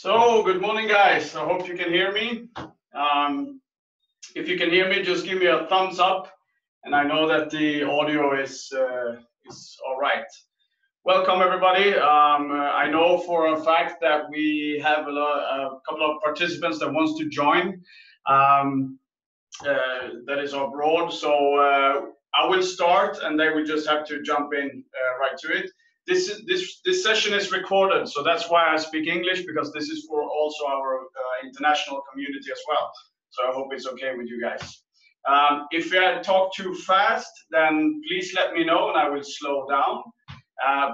So, good morning, guys. I hope you can hear me. If you can hear me, just give me a thumbs up, and I know that the audio is all right. Welcome, everybody. I know for a fact that we have a couple of participants that wants to join. That is abroad. So I will start, and they will just have to jump in right to it. This session is recorded, so that's why I speak English, because this is for also our international community as well. So I hope it's okay with you guys. If I talk too fast, then please let me know, and I will slow down.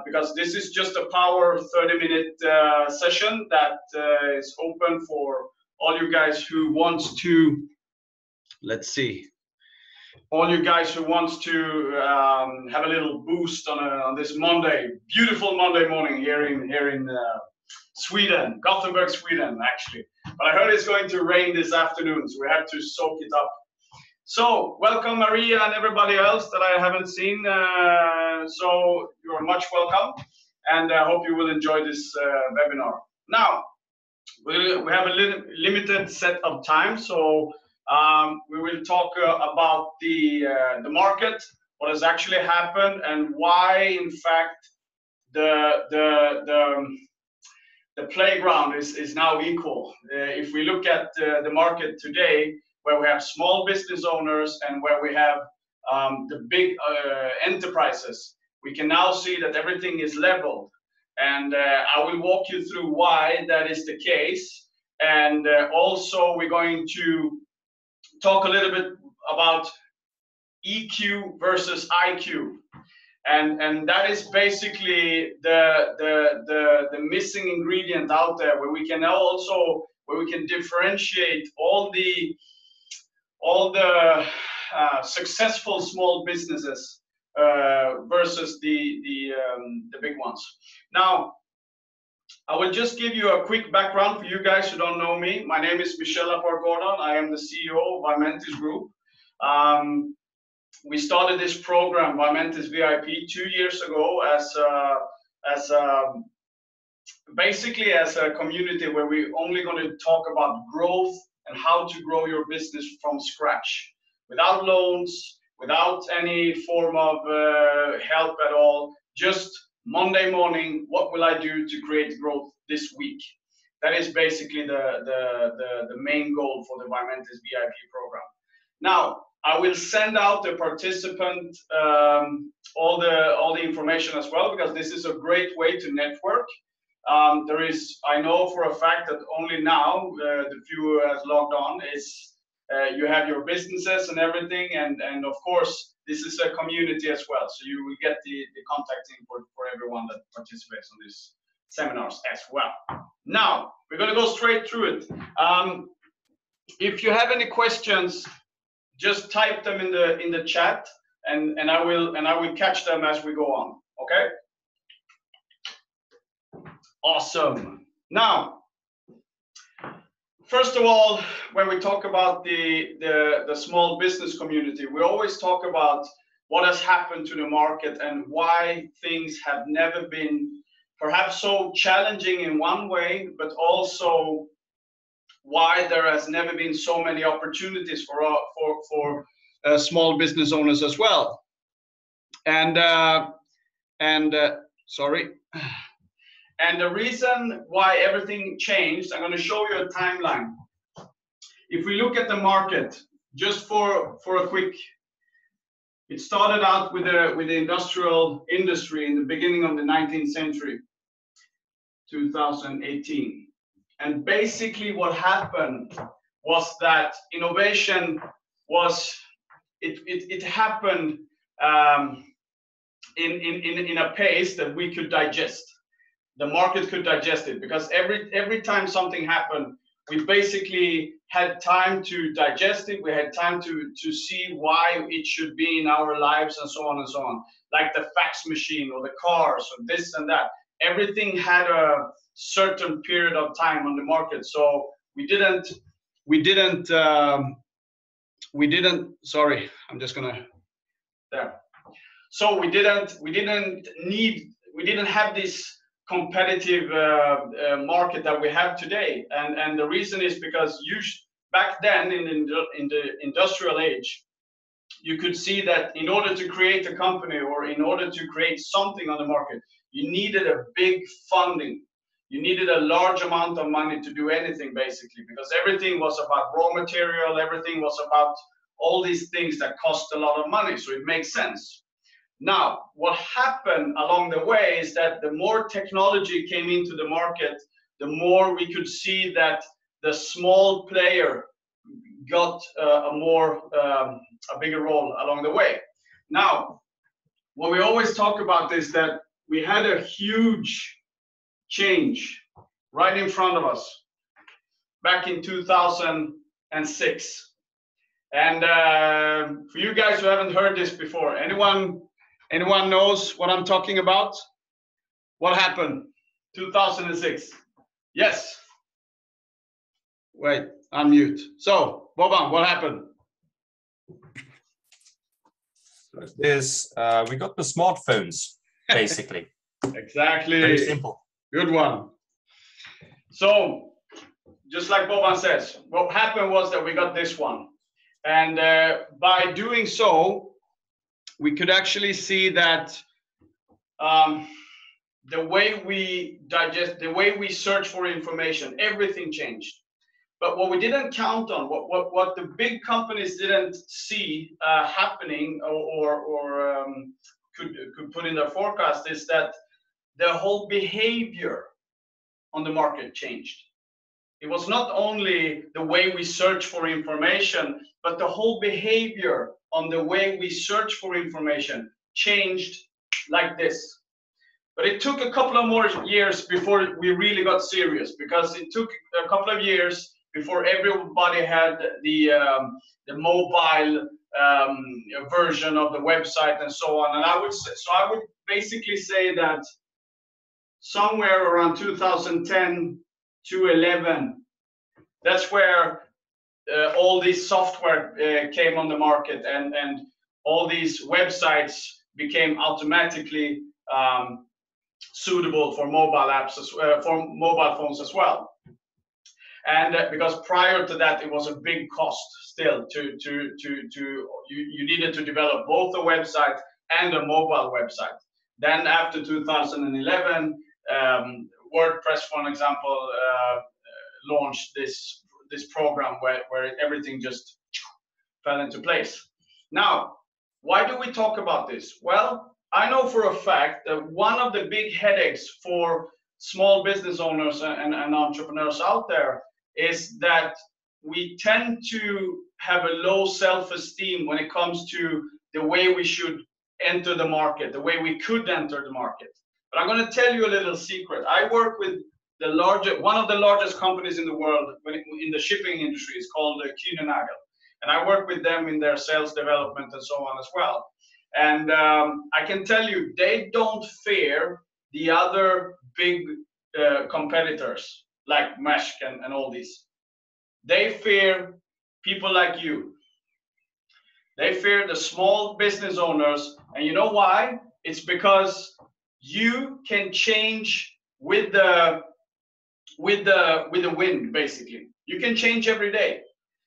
Because this is just a power 30-minute session that is open for all you guys who wants to. Let's see. All you guys who wants to have a little boost on this Monday, beautiful Monday morning here in Sweden, Gothenburg, Sweden, actually. But I heard it's going to rain this afternoon, so we have to soak it up. So welcome, Maria, and everybody else that I haven't seen. So you're much welcome, and I hope you will enjoy this webinar. Now, we have a limited set of time, so we will talk about the market, what has actually happened, and why, in fact, the playground is now equal. If we look at the market today, where we have small business owners and where we have the big enterprises, we can now see that everything is leveled. And I will walk you through why that is the case. And also we're going to talk a little bit about EQ versus IQ. And that is basically the missing ingredient out there, where we can differentiate all the successful small businesses versus the big ones. Now, I will just give you a quick background for you guys who don't know me. My name is Michel Laporte-Gordon. I am the CEO of Vimentis Group. We started this program, Vimentis VIP, 2 years ago basically as a community where we're only going to talk about growth and how to grow your business from scratch, without loans, without any form of help at all. Just Monday morning, what will I do to create growth this week? That is basically the main goal for the Vimentis VIP program. Now, I will send out the participant all the information as well, because this is a great way to network. I know for a fact that only now the few who has logged on is you have your businesses and everything, and of course this is a community as well, so you will get the contacting for everyone that participates on these seminars as well. Now we're going to go straight through it. If you have any questions, just type them in the chat, and I will catch them as we go on. Okay. Awesome. Now, first of all, when we talk about the small business community, we always talk about what has happened to the market and why things have never been perhaps so challenging in one way, but also why there has never been so many opportunities for small business owners as well. And the reason why everything changed, I'm going to show you a timeline. If we look at the market, just for a quick, it started out with the industrial industry in the beginning of the 19th century, 2018. And basically what happened was that innovation it happened in a pace that we could digest. The market could digest it, because every time something happened, we basically had time to digest it. We had time to see why it should be in our lives, and so on and so on. Like the fax machine or the cars or this and that. Everything had a certain period of time on the market. So we didn't. Sorry, I'm just gonna there. So we didn't have this competitive market that we have today. And the reason is because back then in the industrial age, you could see that in order to create a company or in order to create something on the market, you needed a big funding. You needed a large amount of money to do anything, basically, because everything was about raw material, everything was about all these things that cost a lot of money, so it makes sense. Now, what happened along the way is that the more technology came into the market, the more we could see that the small player got a bigger role along the way. Now, what we always talk about is that we had a huge change right in front of us back in 2006. And for you guys who haven't heard this before, anyone knows what I'm talking about? What happened? 2006. Yes. Wait, unmute. So, Boban, what happened? We got the smartphones, basically. Exactly. Very simple. Good one. So, just like Boban says, what happened was that we got this one. And by doing so, we could actually see that the way we digest, the way we search for information, everything changed. But what we didn't count on, what the big companies didn't see happening or could put in their forecast is that the whole behavior on the market changed. It was not only the way we search for information, but the whole behavior on the way we search for information changed like this. But it took a couple of more years before we really got serious, because it took a couple of years before everybody had the mobile version of the website and so on. And I would basically say that somewhere around 2010 to 11, that's where all this software came on the market, and all these websites became automatically suitable for mobile apps, for mobile phones as well. And because prior to that, it was a big cost still you needed to develop both a website and a mobile website. Then after 2011, WordPress, for example, launched this program where everything just fell into place. Now, why do we talk about this? Well, I know for a fact that one of the big headaches for small business owners and entrepreneurs out there is that we tend to have a low self-esteem when it comes to the way we should enter the market, the way we could enter the market. But I'm going to tell you a little secret. I work with one of the largest companies in the world in the shipping industry. Is called Kühne + Nagel, and I work with them in their sales development and so on as well. And I can tell you, they don't fear the other big competitors like Maersk and all these. They fear people like you. They fear the small business owners, and you know why? It's because you can change with the wind, basically. You can change every day.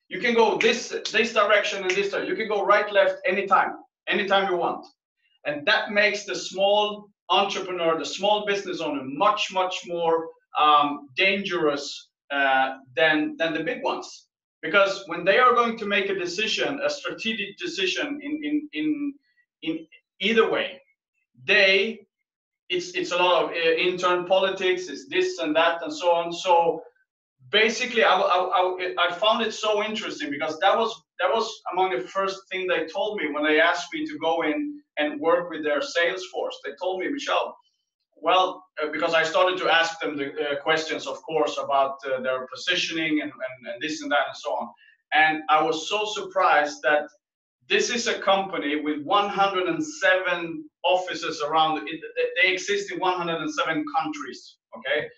You can go this direction and this direction. You can go right, left, anytime you want. And that makes the small entrepreneur, the small business owner, much more dangerous than the big ones. Because when they are going to make a decision, a strategic decision in either way, it's a lot of intern politics, it's this and that and so on. So basically, I found it so interesting, because that was among the first thing they told me when they asked me to go in and work with their sales force. They told me, Michel, well, because I started to ask them the questions, of course, about their positioning and this and that and so on. And I was so surprised that this is a company with 107 offices around. They exist in 107 countries, okay?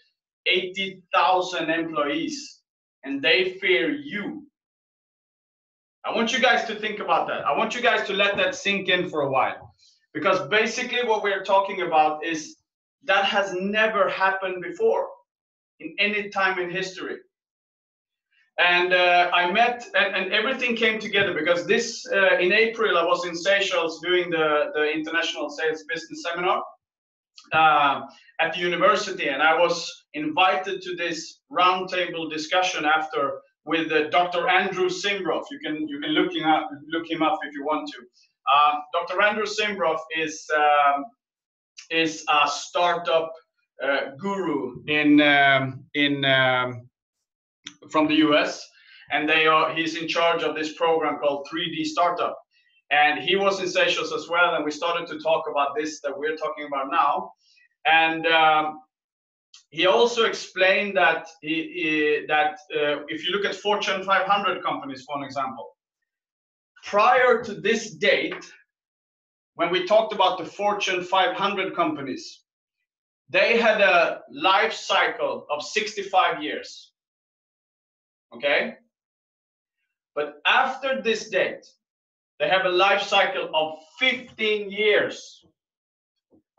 80,000 employees, and they fear you. I want you guys to think about that. I want you guys to let that sink in for a while, because basically what we're talking about is that has never happened before in any time in history. And I met, and everything came together because this, in April, I was in Seychelles doing the International Sales Business Seminar at the university, and I was invited to this roundtable discussion after with Dr. Andrew Simbroff. You can look him up if you want to. Dr. Andrew Simbroff is a startup guru from the US, and he's in charge of this program called 3D Startup. And he was in Seychelles as well, and we started to talk about this that we're talking about now. And he also explained that if you look at Fortune 500 companies, for an example, prior to this date, when we talked about the Fortune 500 companies, they had a life cycle of 65 years. Okay? But after this date, they have a life cycle of 15 years.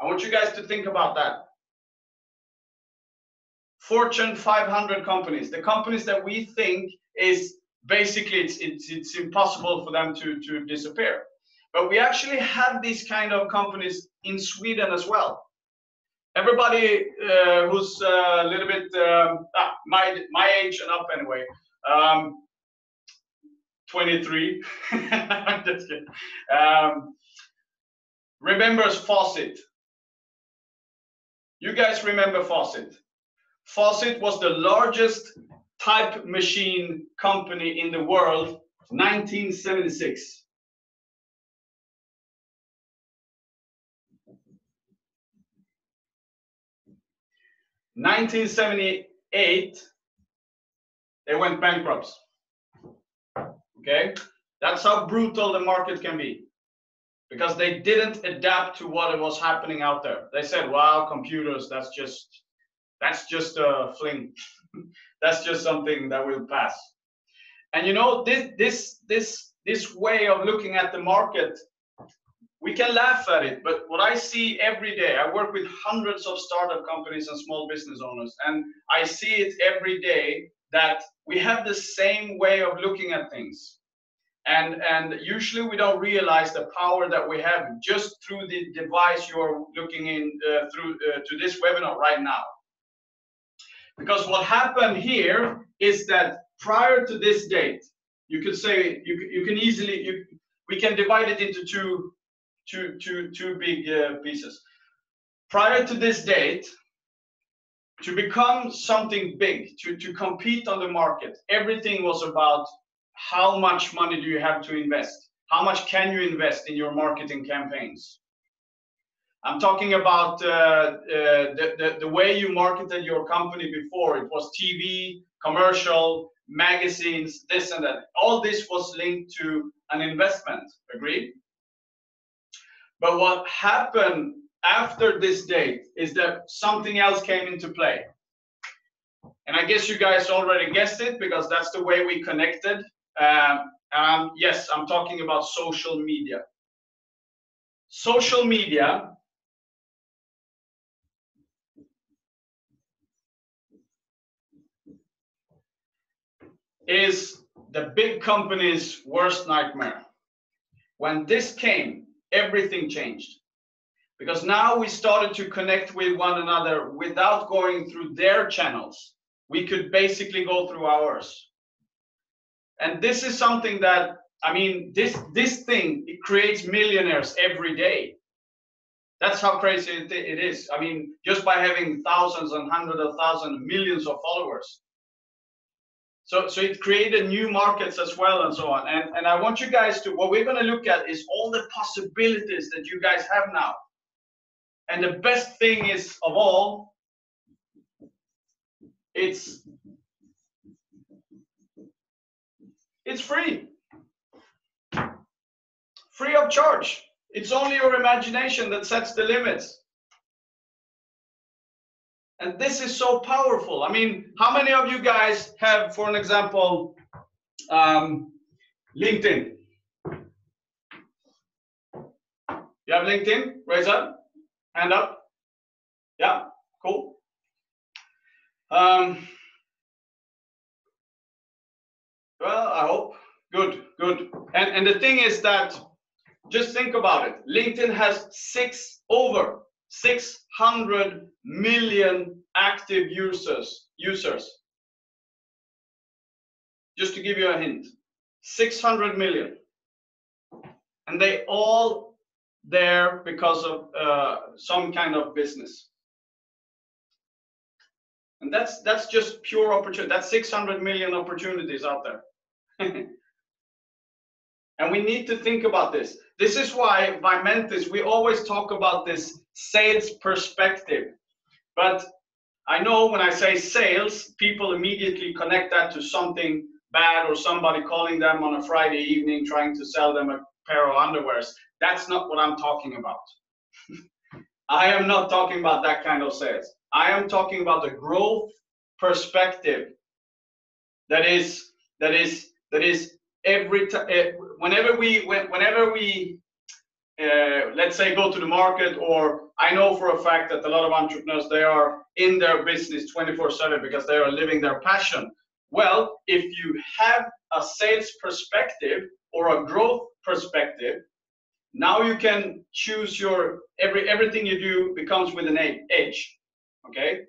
I want you guys to think about that. Fortune 500 companies, the companies that we think is basically it's impossible for them to disappear. But we actually have these kind of companies in Sweden as well. Everybody who's a little bit my age and up anyway, 23. I'm just kidding. Remembers Fawcett. You guys remember Fawcett? Fawcett was the largest type machine company in the world, 1976. In 1978, they went bankrupt. Okay, that's how brutal the market can be, because they didn't adapt to what was happening out there. They said, "Wow, computers, that's just a fling. That's just something that will pass." And you know, this way of looking at the market, we can laugh at it, but what I see every day, I work with hundreds of startup companies and small business owners, and I see it every day that we have the same way of looking at things. And usually we don't realize the power that we have just through the device you're looking in through to this webinar right now. Because what happened here is that prior to this date, you could say you can easily we can divide it into two big pieces. Prior to this date, to become something big, to compete on the market, everything was about how much money do you have to invest? How much can you invest in your marketing campaigns? I'm talking about the way you marketed your company before. It was TV, commercial, magazines, this and that. All this was linked to an investment, agreed? But what happened after this date is that something else came into play. And I guess you guys already guessed it, because that's the way we connected. Yes, I'm talking about social media. Social media is the big company's worst nightmare. When this came, everything changed. Because now we started to connect with one another without going through their channels. We could basically go through ours. And this is something that, I mean, this thing, it creates millionaires every day. That's how crazy it is. I mean, just by having thousands and hundreds of thousands, millions of followers. So it created new markets as well and so on. And I want you guys to, what we're going to look at is all the possibilities that you guys have now. And the best thing is of all, it's free. Free of charge. It's only your imagination that sets the limits. And this is so powerful. I mean, how many of you guys have, for an example, LinkedIn? You have LinkedIn? Raise up. Hand up. Yeah, cool. Well, I hope. Good, good. And the thing is that, just think about it. LinkedIn has over 600 million active users. Just to give you a hint, 600 million. And they all there because of some kind of business. And that's just pure opportunity. That's 600 million opportunities out there. And we need to think about this. This is why by Mentis, we always talk about this sales perspective. But I know when I say sales, people immediately connect that to something bad or somebody calling them on a Friday evening trying to sell them a pair of underwears. That's not what I'm talking about. I am not talking about that kind of sales. I am talking about the growth perspective. That is every time, whenever we let's say go to the market, or I know for a fact that a lot of entrepreneurs, they are in their business 24/7 because they are living their passion. Well, if you have a sales perspective or a growth perspective, now you can choose your everything you do becomes with an edge. Okay?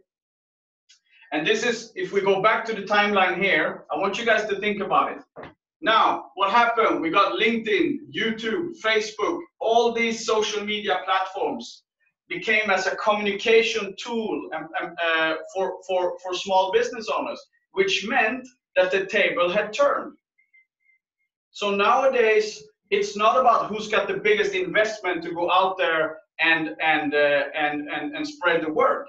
And this is, if we go back to the timeline here, I want you guys to think about it. Now, what happened? We got LinkedIn, YouTube, Facebook, all these social media platforms became as a communication tool for small business owners, which meant that the table had turned. So nowadays, it's not about who's got the biggest investment to go out there and spread the word.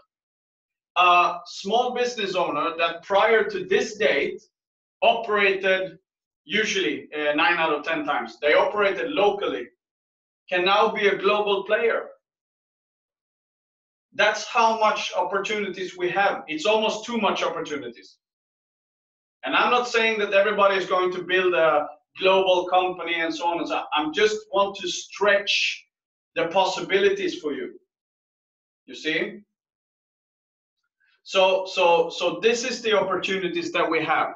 A small business owner that prior to this date operated usually 9 out of 10 times, they operated locally, can now be a global player. That's how much opportunities we have. It's almost too much opportunities. And I'm not saying that everybody is going to build a global company and so on and so on. I just want to stretch the possibilities for you. You see? So this is the opportunities that we have.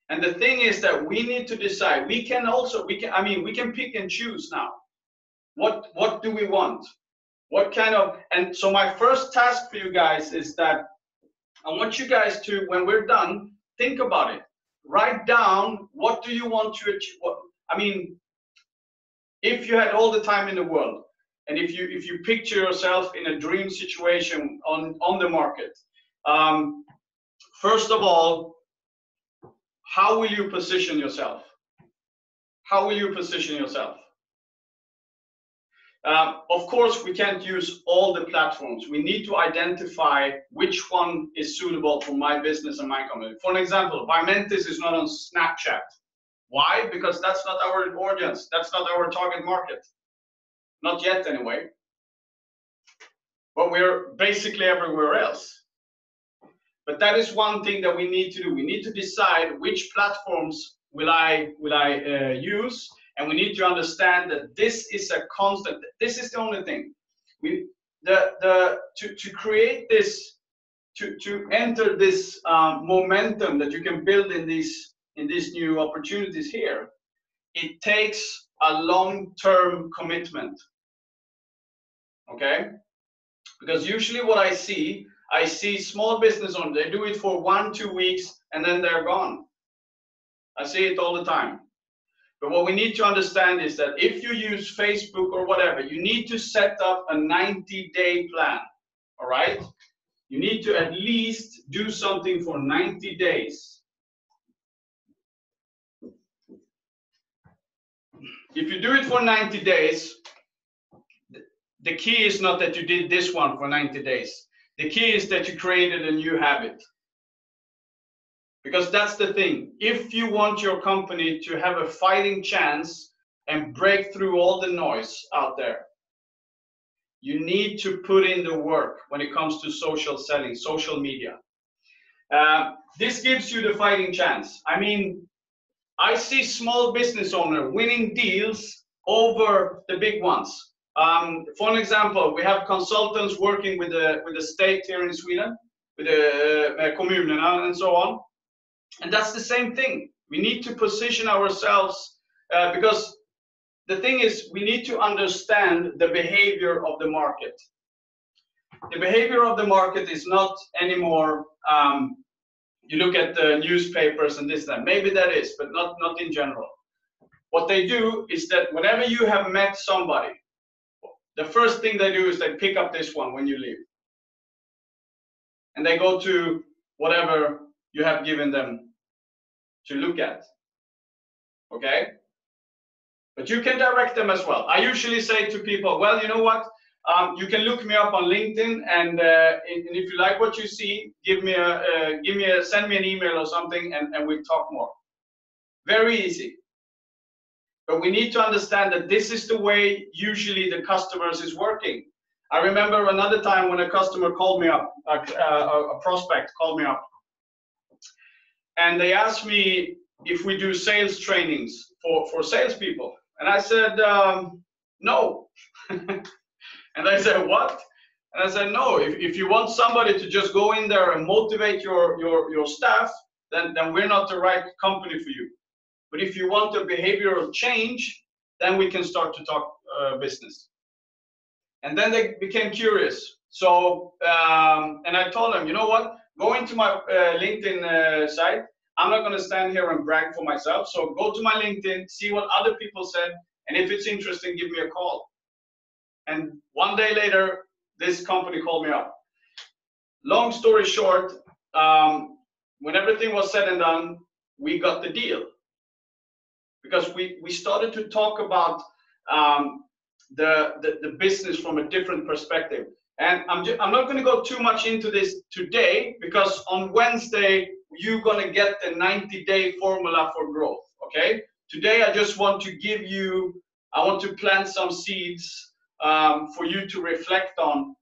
And the thing is that we need to decide. We can pick and choose now. What do we want? What kind of, and so my first task for you guys is that I want you guys to, when we're done, think about it. Write down, what do you want to achieve? If you had all the time in the world, and if you picture yourself in a dream situation on the market, first of all, how will you position yourself? How will you position yourself? Of course, we can't use all the platforms. We need to identify which one is suitable for my business and my company. For an example, Vimentis is not on Snapchat. Why? Because that's not our audience. That's not our target market. Not yet, anyway. But we're basically everywhere else. But that is one thing that we need to do. We need to decide which platforms will I use, and we need to understand that this is a constant. This is the only thing. To create this, to enter this momentum that you can build in these new opportunities here, it takes a long-term commitment. Okay? Because usually what I see small business owners, they do it for 1-2 weeks and then they're gone. I see it all the time. But what we need to understand is that if you use Facebook or whatever, you need to set up a 90-day plan. All right? You need to at least do something for 90 days. If you do it for 90 days, the key is not that you did this one for 90 days. The key is that you created a new habit. Because that's the thing. If you want your company to have a fighting chance and break through all the noise out there, you need to put in the work when it comes to social selling, social media. This gives you the fighting chance. I see small business owners winning deals over the big ones. For an example, we have consultants working with the state here in Sweden, with the kommunerna and so on. And that's the same thing. We need to position ourselves because the thing is, we need to understand the behavior of the market. The behavior of the market is not anymore, you look at the newspapers and this, that. Maybe that is, but not in general. What they do is that whenever you have met somebody, the first thing they do is they pick up this one when you leave. And they go to whatever you have given them to look at. Okay? But you can direct them as well. I usually say to people, well, you know what? You can look me up on LinkedIn, and if you like what you see, send me an email or something, and we'll talk more. Very easy. But we need to understand that this is the way usually the customers is working. I remember another time when a customer called me up, a prospect called me up, and they asked me if we do sales trainings for salespeople. And I said, no. And they said, what? And I said, no, if you want somebody to just go in there and motivate your staff, then we're not the right company for you. But if you want a behavioral change, then we can start to talk business. And then they became curious. So, and I told them, you know what? Go into my LinkedIn site. I'm not going to stand here and brag for myself. So go to my LinkedIn, see what other people said, and if it's interesting, give me a call. And one day later, this company called me up. Long story short, when everything was said and done, we got the deal. Because we started to talk about the business from a different perspective. And I'm not going to go too much into this today, because on Wednesday, you're going to get the 90-day formula for growth, okay? Today, I just want to give you, I want to plant some seeds for you to reflect on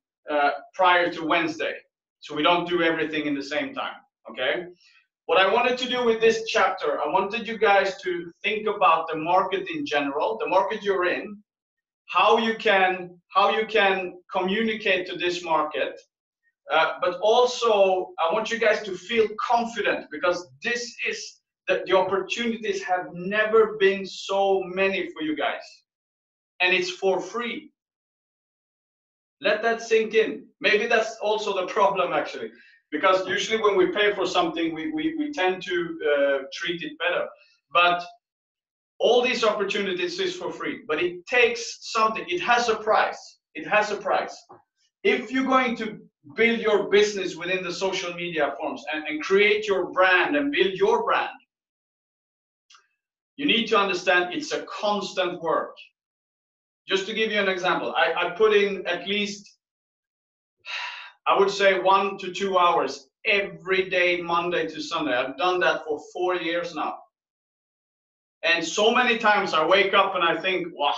prior to Wednesday, so we don't do everything in the same time, okay? What I wanted to do with this chapter, I wanted you guys to think about the market in general, the market you're in, how you can communicate to this market, but also I want you guys to feel confident, because this is the opportunities have never been so many for you guys, and it's for free. Let that sink in. Maybe that's also the problem, actually, because usually when we pay for something, we tend to treat it better. But all these opportunities is for free, but it takes something. It has a price. It has a price. If you're going to build your business within the social media forms and create your brand and build your brand, you need to understand it's a constant work. Just to give you an example, I put in at least, I would say 1 to 2 hours every day, Monday to Sunday. I've done that for 4 years now. And so many times I wake up and I think, wow,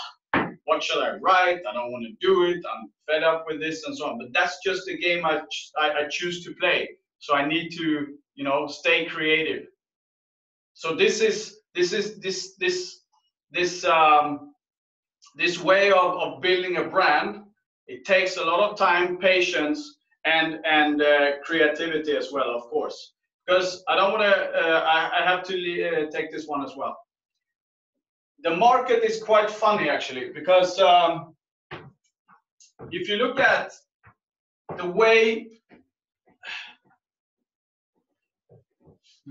what should I write? I don't want to do it. I'm fed up with this and so on. But that's just a game I choose to play. So I need to, you know, stay creative. So this way of building a brand, it takes a lot of time, patience, and creativity as well, of course. Because I don't want to, I have to take this one as well. The market is quite funny, actually, because if you look at the way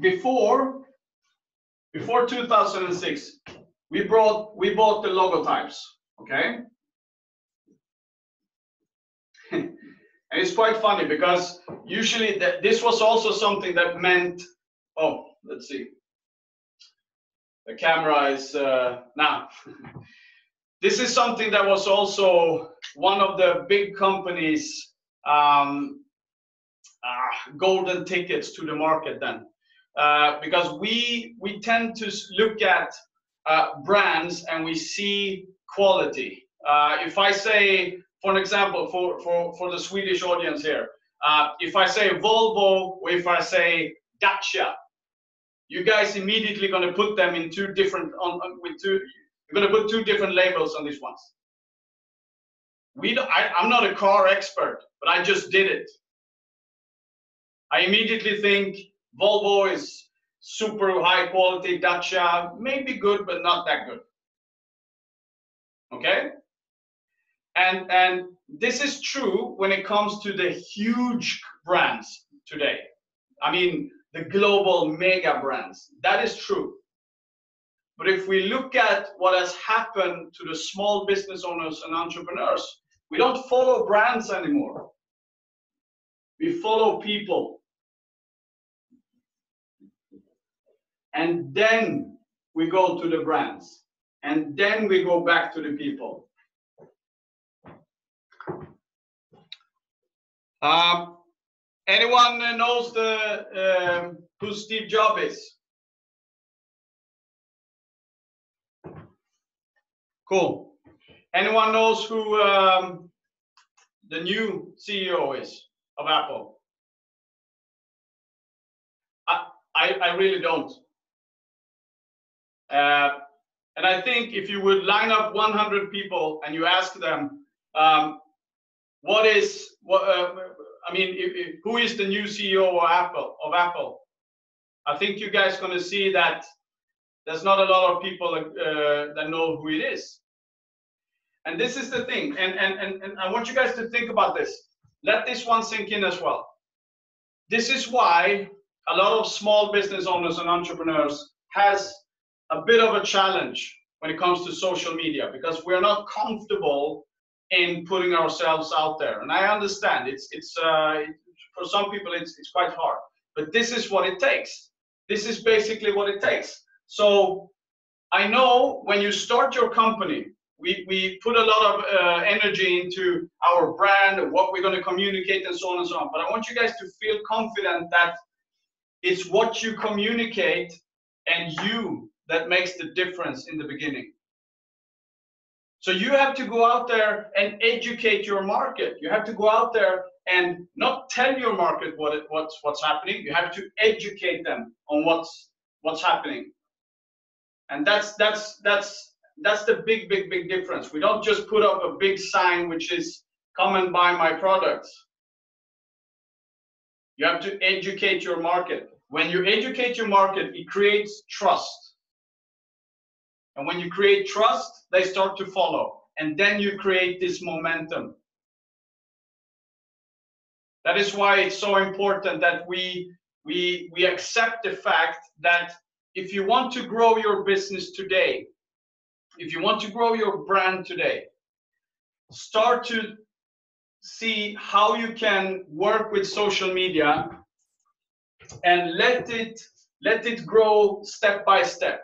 before 2006, we bought the logotypes, okay? And it's quite funny because usually this was also something that meant, oh, let's see. The camera is now. This is something that was also one of the big companies' golden tickets to the market then, because we tend to look at brands and we see quality. If I say, for an example, for the Swedish audience here, if I say Volvo or if I say Dacia, you guys immediately going to put them in two different, you're going to put two different labels on these ones. I'm not a car expert, but I just did it. I immediately think Volvo is super high quality, Dacia maybe good, but not that good. Okay? And this is true when it comes to the huge brands today. I mean, the global mega brands. That is true. But if we look at what has happened to the small business owners and entrepreneurs, we don't follow brands anymore. We follow people. And then we go to the brands. And then we go back to the people. Anyone knows who Steve Jobs is? Cool. Anyone knows who the new CEO is of Apple? I really don't. And I think if you would line up 100 people and you ask them, who is the new CEO of Apple? I think you guys are going to see that there's not a lot of people that know who it is. And this is the thing, and I want you guys to think about this. Let this one sink in as well. This is why a lot of small business owners and entrepreneurs has a bit of a challenge when it comes to social media, because we're not comfortable in putting ourselves out there. And I understand it's for some people it's quite hard, but this is what it takes. This is basically what it takes. So I know when you start your company, we put a lot of energy into our brand and what we're going to communicate and so on and so on. But I want you guys to feel confident that it's what you communicate and you that makes the difference in the beginning. So you have to go out there and educate your market. You have to go out there and not tell your market what's happening. You have to educate them on what's happening. And that's the big difference. We don't just put up a big sign which is come and buy my products. You have to educate your market. When you educate your market, it creates trust. And when you create trust, they start to follow. And then you create this momentum. That is why it's so important that we accept the fact that if you want to grow your business today, if you want to grow your brand today, start to see how you can work with social media and let it grow step by step.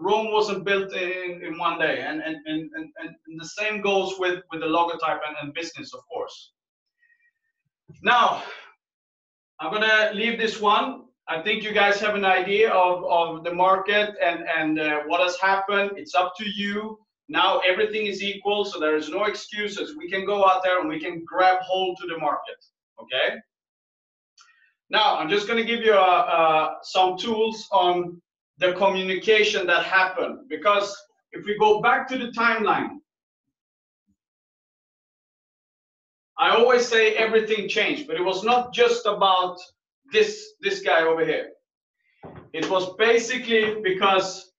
Rome wasn't built in one day, and the same goes with the logotype and business, of course. Now, I'm gonna leave this one. I think you guys have an idea of the market and what has happened. It's up to you. Now everything is equal, so there is no excuses. We can go out there and we can grab hold to the market, okay? Now, I'm just going to give you some tools on the communication that happened. Because if we go back to the timeline, I always say everything changed, but it was not just about this guy over here. It was basically because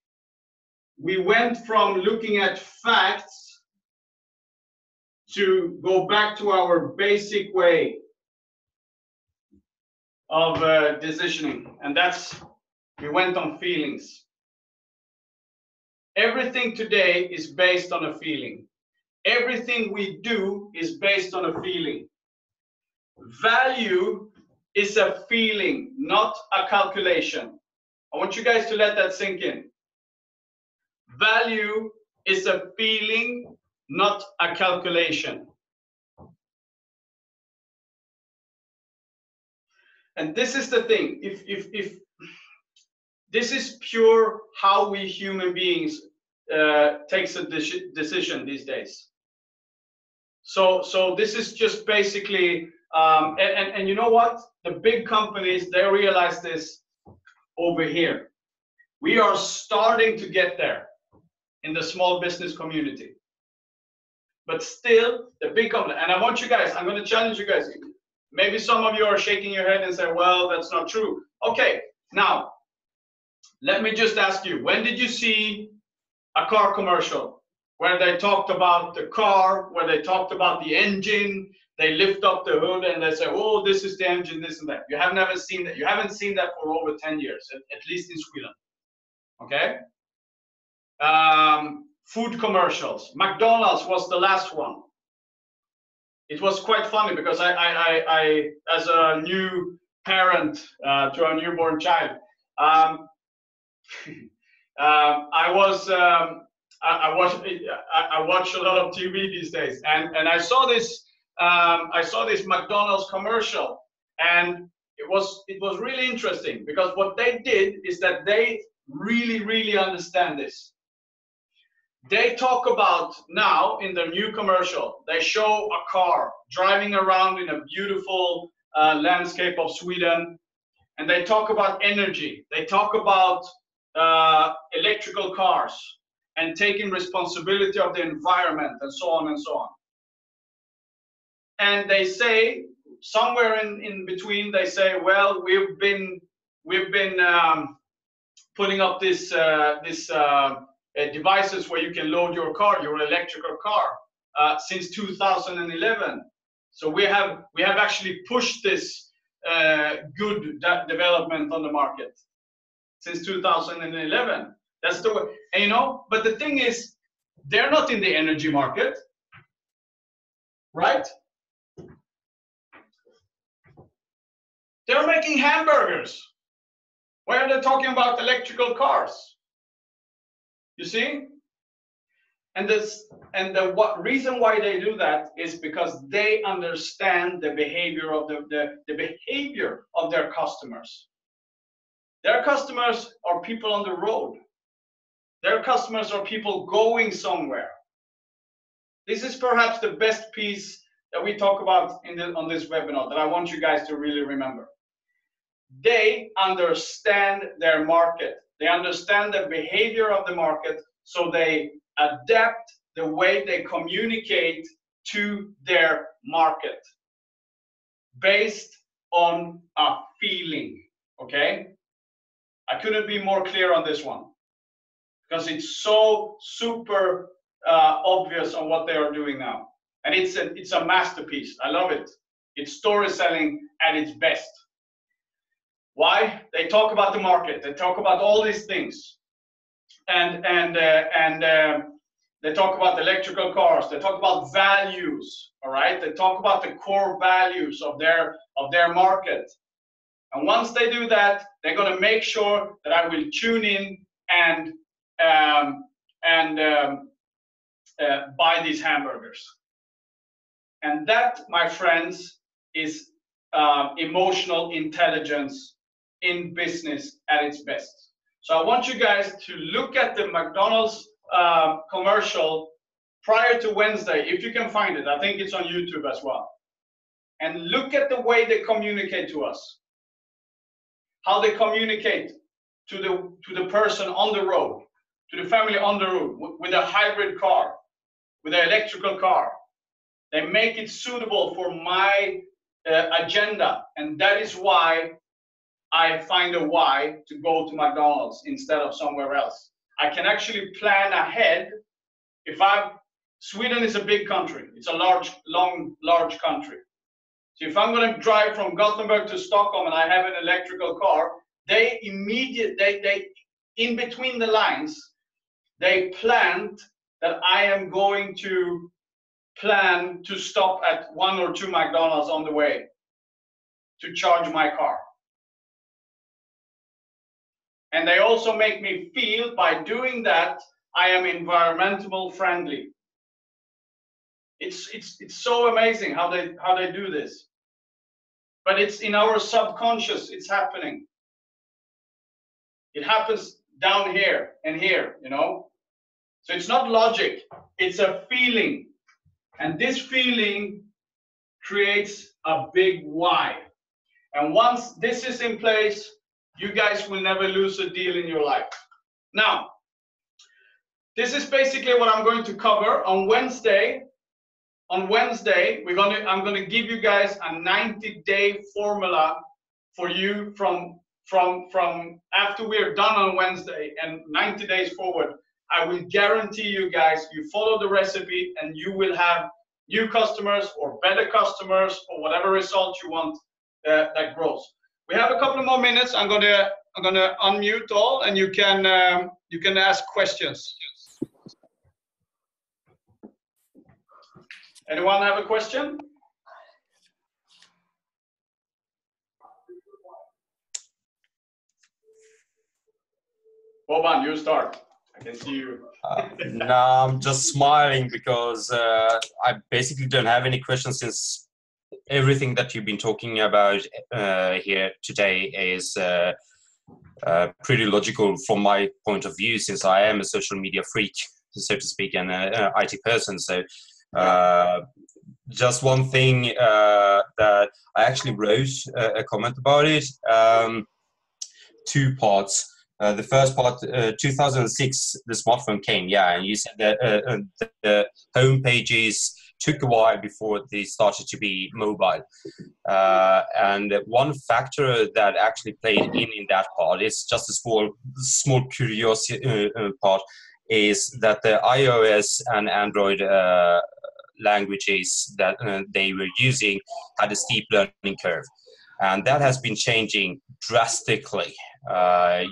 we went from looking at facts to go back to our basic way of decisioning, and we went on feelings. Everything today is based on a feeling. Everything we do is based on a feeling. Value is a feeling, not a calculation. I want you guys to let that sink in. Value is a feeling, not a calculation. And this is the thing, if this is pure how we human beings takes a decision these days. So this is just basically, and you know what? The big companies, they realize this over here. We are starting to get there in the small business community. but still the big company. And I want you guys, I'm going to challenge you guys. Maybe some of you are shaking your head and say, well, that's not true. Okay, now, let me just ask you, when did you see a car commercial where they talked about the car, where they talked about the engine, they lift up the hood and they say, oh, this is the engine, this and that. You have never seen that. You haven't seen that for over 10 years, at least in Sweden. Okay? Food commercials. McDonald's was the last one. It was quite funny because I as a new parent to a newborn child, I watch a lot of TV these days, and I saw this McDonald's commercial, and it was really interesting because what they did is that they really understand this. They talk about now in the new commercial, they show a car driving around in a beautiful landscape of Sweden, and they talk about energy. They talk about electrical cars and taking responsibility of the environment and so on and so on. And they say somewhere in between, they say, well, we've been putting up this devices where you can load your car, your electrical car, since 2011. So we have actually pushed this good development on the market since 2011. That's the way, and, you know. But the thing is, they're not in the energy market, right? They're making hamburgers. Why are they talking about electrical cars? You see? And the reason why they do that is because they understand the behavior of the behavior of their customers. Their customers are people on the road. Their customers are people going somewhere. This is perhaps the best piece that we talk about on this webinar that I want you guys to really remember. They understand their market. They understand the behavior of the market, so they adapt the way they communicate to their market based on a feeling, okay? I couldn't be more clear on this one because it's so super obvious on what they are doing now. And it's a masterpiece. I love it. It's story selling at its best. Why? They talk about the market. They talk about all these things, and they talk about electrical cars. They talk about values. All right. They talk about the core values of their market. And once they do that, they're going to make sure that I will tune in and buy these hamburgers. And that, my friends, is emotional intelligence in business at its best. So I want you guys to look at the McDonald's commercial prior to Wednesday, if you can find it. I think it's on YouTube as well. And look at the way they communicate to us. How they communicate to the person on the road, to the family on the road, with a hybrid car, with an electrical car. They make it suitable for my agenda, and that is why I find a why to go to McDonald's instead of somewhere else. I can actually plan ahead. Sweden is a big country. It's a large country. So if I'm going to drive from Gothenburg to Stockholm and I have an electrical car, they in between the lines, they planned that I am going to plan to stop at 1 or 2 McDonald's on the way to charge my car. And they also make me feel, by doing that, I am environmental friendly. It's so amazing how they do this. But it's in our subconscious, it's happening. It happens down here and here, you know. So it's not logic, it's a feeling. And this feeling creates a big why. And once this is in place, you guys will never lose a deal in your life. Now, this is basically what I'm going to cover on Wednesday. on Wednesday, I'm gonna give you guys a 90-day formula for you from after we're done on Wednesday and 90 days forward. I will guarantee you guys, you follow the recipe and you will have new customers or better customers or whatever result you want that grows. We have a couple of more minutes. I'm gonna unmute all, and you can ask questions. Anyone have a question? Boban, you start. I can see you. No, I'm just smiling because I basically don't have any questions, since everything that you've been talking about here today is pretty logical from my point of view, since I am a social media freak, so to speak, and an IT person. So just one thing that I actually wrote a comment about it, 2 parts. The first part, 2006, the smartphone came, yeah, and you said that the home pages took a while before they started to be mobile. And one factor that actually played in that part is just a small curiosity part, is that the iOS and Android languages that they were using had a steep learning curve. And that has been changing drastically.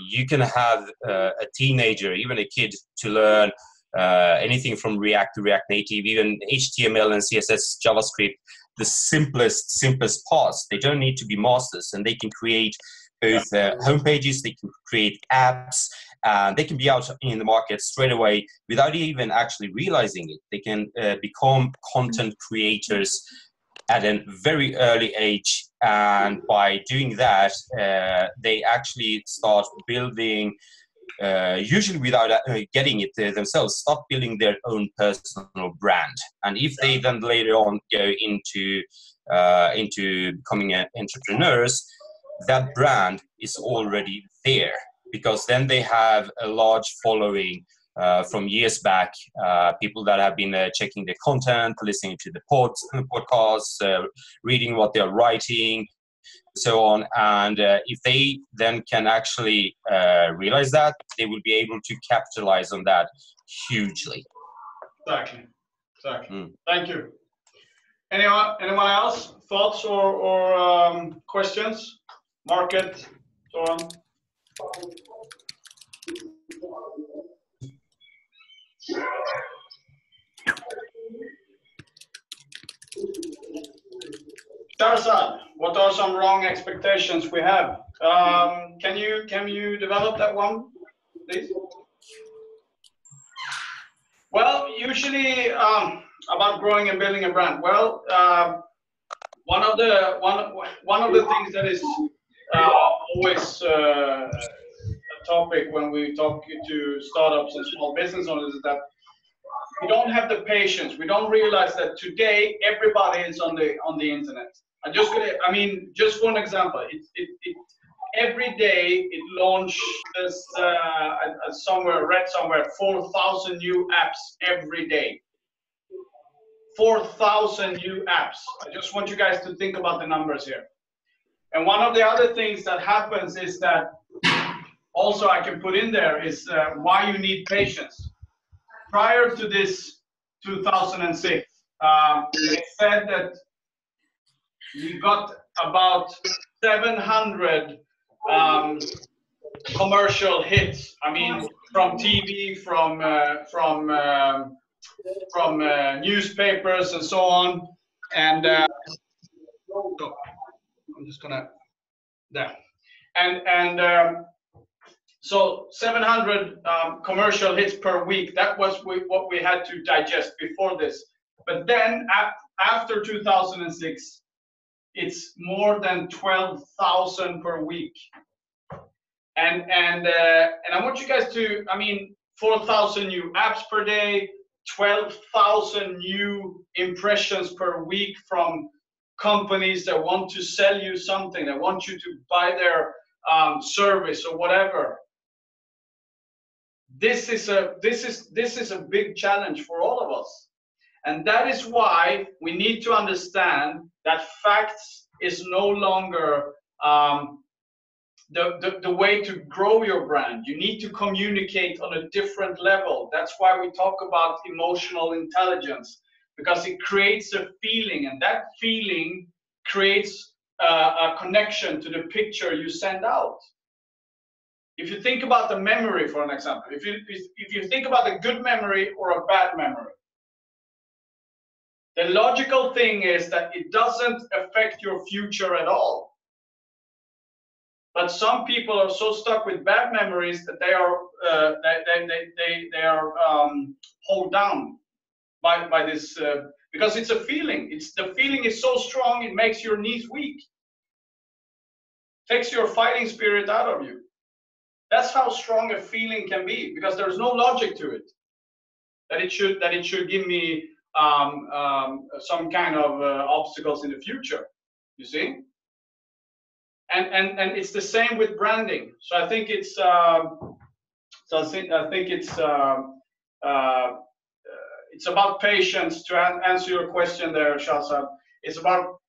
You can have a teenager, even a kid, to learn anything from React to React Native, even HTML and CSS, JavaScript, the simplest parts. They don't need to be masters, and they can create both home pages, they can create apps, and they can be out in the market straight away without even actually realizing it. They can become content creators at a very early age, and by doing that, they actually start building, usually without getting it themselves, start building their own personal brand. And if they then later on go into becoming entrepreneurs, that brand is already there, because then they have a large following from years back, people that have been checking the content, listening to the podcasts, reading what they're writing, so on. And if they then can actually realize that, they will be able to capitalize on that hugely. Exactly. Thank you. Anyone else? Thoughts or questions? Market, so on. Tarzan, what are some wrong expectations we have? Can you develop that one, please? Well, usually about growing and building a brand. Well, one of the things that is always a topic when we talk to startups and small business owners is that we don't have the patience. We don't realize that today everybody is on the internet. Just for an example, every day it launches read somewhere 4,000 new apps every day. 4,000 new apps. I just want you guys to think about the numbers here. And one of the other things that happens is that also I can put in there is why you need patience. Prior to this 2006, they said that we got about 700 commercial hits. I mean, from TV, from newspapers and so on. And I'm just gonna there. And so 700 commercial hits per week. That was what we had to digest before this. But then after 2006, it's more than 12,000 per week. And I want you guys to, 4,000 new apps per day, 12,000 new impressions per week from companies that want to sell you something, that want you to buy their service or whatever. This is a big challenge for all of us. And that is why we need to understand that facts is no longer the way to grow your brand. You need to communicate on a different level. That's why we talk about emotional intelligence, because it creates a feeling, and that feeling creates a connection to the picture you send out. If you think about the memory, for an example, if you think about a good memory or a bad memory, the logical thing is that it doesn't affect your future at all. But some people are so stuck with bad memories that they are held down by this because it's a feeling. The feeling is so strong it makes your knees weak, takes your fighting spirit out of you. That's how strong a feeling can be, because there's no logic to it. That it should give me some kind of obstacles in the future. You see. And it's the same with branding. So I think it's it's about patience. To answer your question there, Shahzad, it's about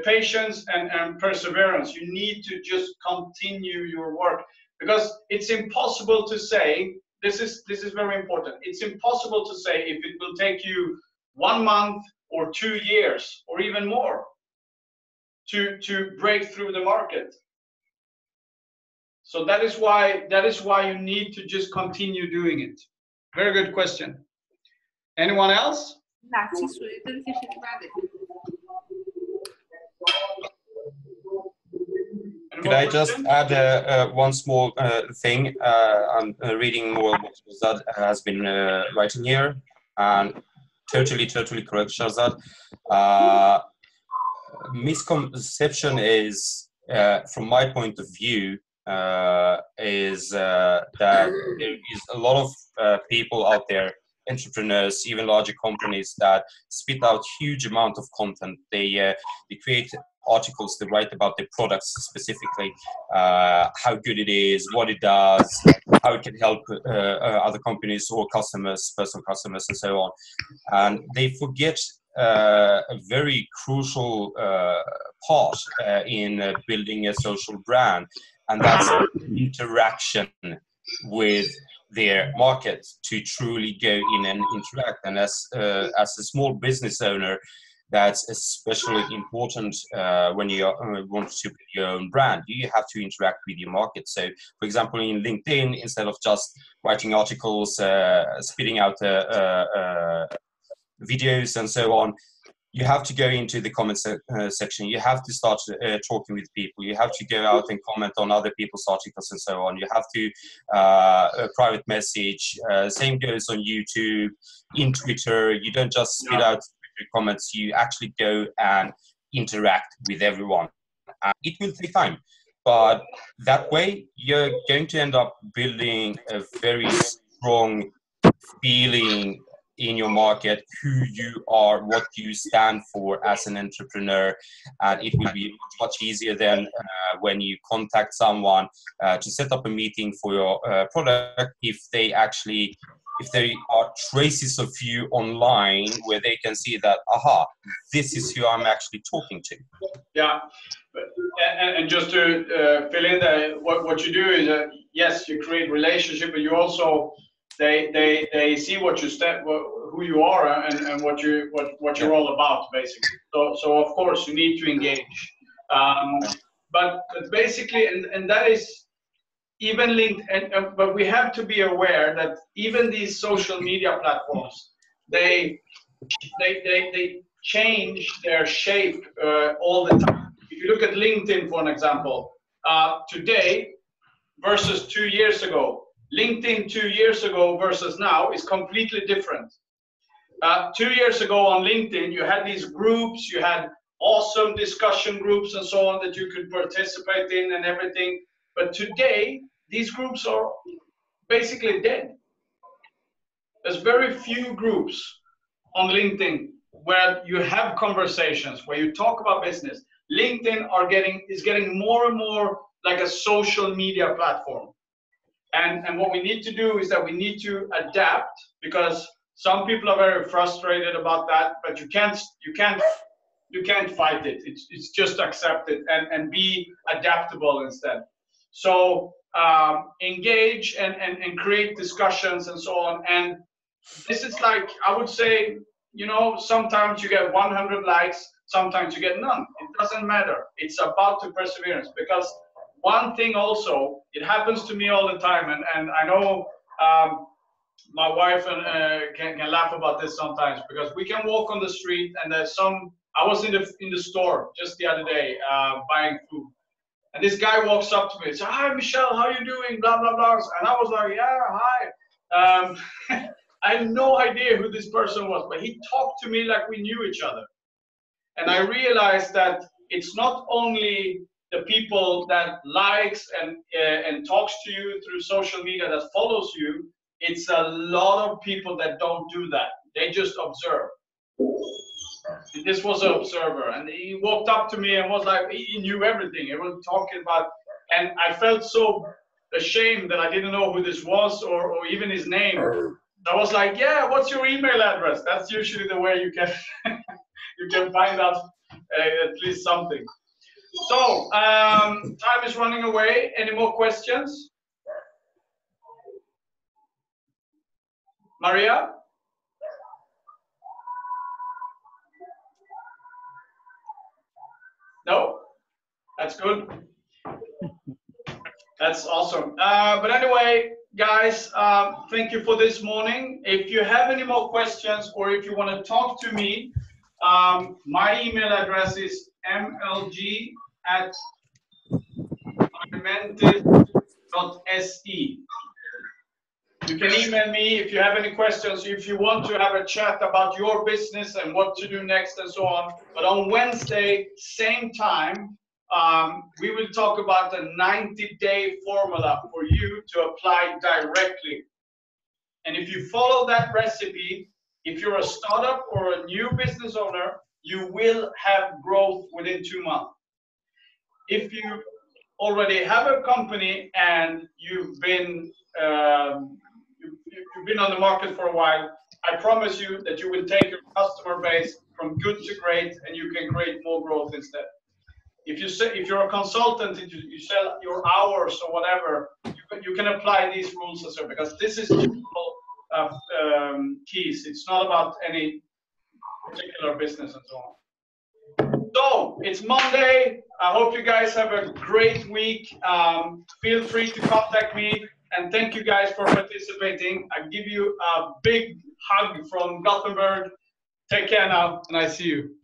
patience and perseverance. You need to just continue your work, because it's impossible to say. This is very important. It's impossible to say if it will take you 1 month or 2 years or even more to break through the market. So that is why you need to just continue doing it. Very good question. Anyone else? Could I just add one small thing? I'm reading more what Shahzad has been writing here, and totally correct, Shahzad. Misconception is, from my point of view, is that there is a lot of people out there, entrepreneurs, even larger companies, that spit out huge amount of content. They create articles, they write about their products specifically, how good it is, what it does, how it can help other companies or customers, personal customers, and so on. And they forget a very crucial part in building a social brand, and that's interaction with their market, to truly go in and interact. And as a small business owner, that's especially important when you want to build your own brand. You have to interact with your market. So, for example, in LinkedIn, instead of just writing articles, spitting out videos and so on, you have to go into the comment section. You have to start talking with people. You have to go out and comment on other people's articles and so on. You have to private message. Same goes on YouTube, in Twitter. You don't just spit out comments. You actually go and interact with everyone. And it will take time, but that way you're going to end up building a very strong feeling in your market, who you are, what you stand for as an entrepreneur. And it will be much easier than when you contact someone to set up a meeting for your product, if there are traces of you online where they can see that, aha, this is who I'm actually talking to. Yeah, and just to fill in there, what you do is, yes, you create relationship, but you also they see what you who you are and what you're all about, basically. So of course you need to engage, but basically, and that is even LinkedIn. But we have to be aware that even these social media platforms, they change their shape all the time. If you look at LinkedIn, for an example, today versus 2 years ago, LinkedIn 2 years ago versus now is completely different. 2 years ago on LinkedIn, you had these groups, you had awesome discussion groups and so on that you could participate in and everything. But today, these groups are basically dead. There's very few groups on LinkedIn where you have conversations, where you talk about business. LinkedIn is getting more and more like a social media platform. And what we need to do is that we need to adapt, because Some people are very frustrated about that, but you can't fight it. It's just accept it and be adaptable instead. So engage and create discussions and so on. And this is like, I would say, you know, sometimes you get 100 likes, sometimes you get none. It doesn't matter. It's about the perseverance, because one thing also, it happens to me all the time, and I know my wife can laugh about this sometimes, because we can walk on the street and there's some. I was in the store just the other day buying food, and this guy walks up to me and says, "Hi, Michel, how you doing?" Blah blah blah. And I was like, "Yeah, hi." I had no idea who this person was, but he talked to me like we knew each other, and I realized that it's not only the people that likes and talks to you through social media that follows you. It's a lot of people that don't do that. They just observe. This was an observer, and he walked up to me and was like, he knew everything. He was talking about, and I felt so ashamed that I didn't know who this was or even his name. I was like, yeah, what's your email address? That's usually the way you can you can find out at least something. So time is running away. Any more questions? Maria? No? That's good. That's awesome. But anyway, guys, thank you for this morning. If you have any more questions or if you want to talk to me, my email address is mlg@imentis.se. You can email me if you have any questions, if you want to have a chat about your business and what to do next and so on. But on Wednesday, same time, we will talk about the 90-day formula for you to apply directly. And if you follow that recipe, if you're a startup or a new business owner, you will have growth within 2 months. If you already have a company and you've been on the market for a while, I promise you that you will take your customer base from good to great, and you can create more growth instead. If you're a consultant, if you sell your hours or whatever, you can apply these rules as well, because this is keys. It's not about any particular business and so on. So it's Monday. I hope you guys have a great week. Feel free to contact me, and thank you guys for participating. I give you a big hug from Gothenburg. Take care now, and I see you.